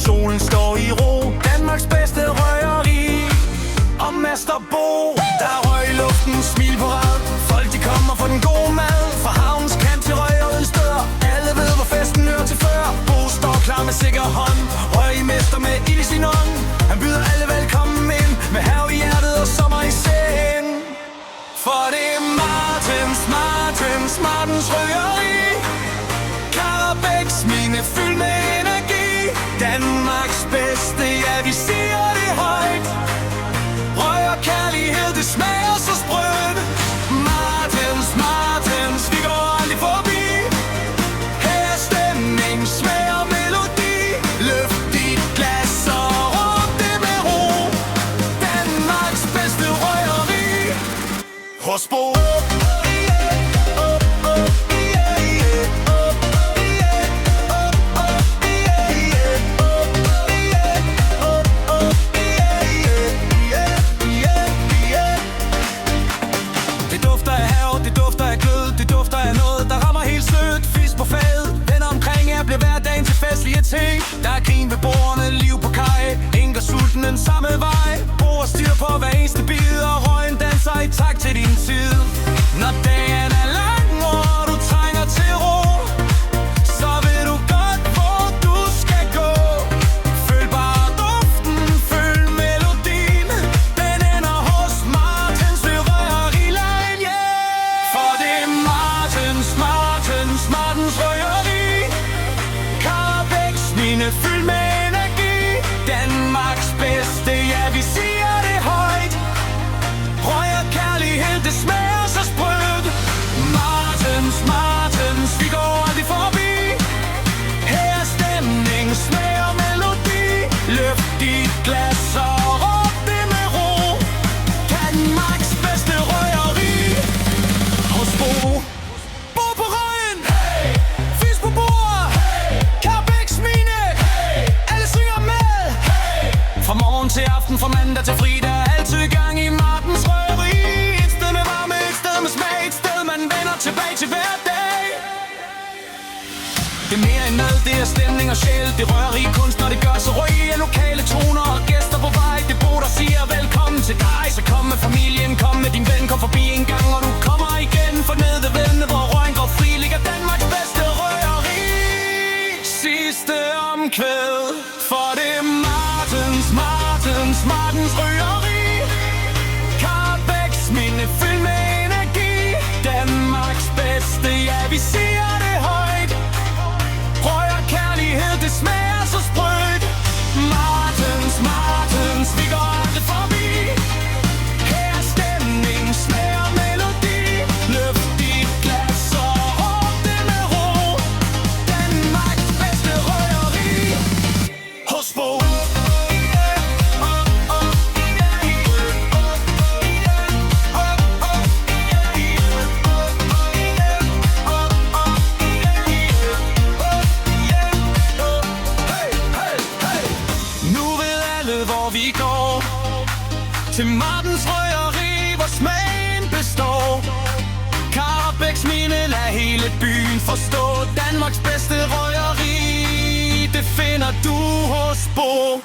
solen står i ro. Danmarks bedste røgeri og Masterbo. Der er røg i luften, smil på rad. Folk de kommer for den gode mad. Fra havnens kant til røgeriets dør. Alle ved hvor festen hører til før. Bo står klar med sikker hånd. Røg i mester med ild i sin ånd. Han byder alle velkommen ind med hav i hjertet og sommer i sind. For det er Martens røgeri. Karabæks mine fyldt med energi. Danmarks bedste, ja vi siger det højt. Røg og kærlighed, det smager så sprødt. Martens, vi går aldrig forbi. Her er stemning, smag og melodi. Løft dit glas og råb det med ro. Danmarks bedste røgeri hos Bo. Der er grin ved bordene, liv på kaj. Ingen går sulten den samme vej. Bord styr på hver eneste bid, og røgen danser i takt til din tid. Når dagen er lang, og du trænger til ro, så ved du godt, hvor du skal gå. Følg bare duften, følg melodien. Den ender hos Martens røgeri-line, yeah! For det er Martens røgeri. Mine fyldt med energi. Danmarks bedste, ja vi siger det højt. Røg og kærlighed, det smager så sprødt. Martens, vi går aldrig forbi. Her er stemning, smag og melodi. Løft dit glas og råb det med ro. Danmarks bedste røgeri hos Bo. Til aften, fra mandag til fredag, altid i gang i Martens røgeri. Et sted med varme, et sted med smag, et sted man vender tilbage til hver dag. Det er mere end mad, det er stemning og sjæl. Det røgeri kunst, når det gør så røg af lokale toner og gæster på vej. Det Bo, der siger velkommen til dig. Så kom med familien, kom med din ven, kom forbi en gang, og du kommer igen. For nede ved vandet, hvor røgen går fri, ligger Danmarks bedste røgeri. Sidste omkvæd, for det er Martens røgeri. Karabæks mine fyldt med energi. Danmarks bedste, ja vi siger det højt. Røg og kærlighed, det smager så sprødt. Martens, vi går aldrig forbi. Her er stemning, smag og melodi. Løft dit glas og råb det med ro. Danmarks bedste røgeri hos Bo. Hvor vi går til Martens røgeri, hvor smagen består. Karabæks mine, lad hele byen forstå. Danmarks bedste røgeri, det finder du hos Bo.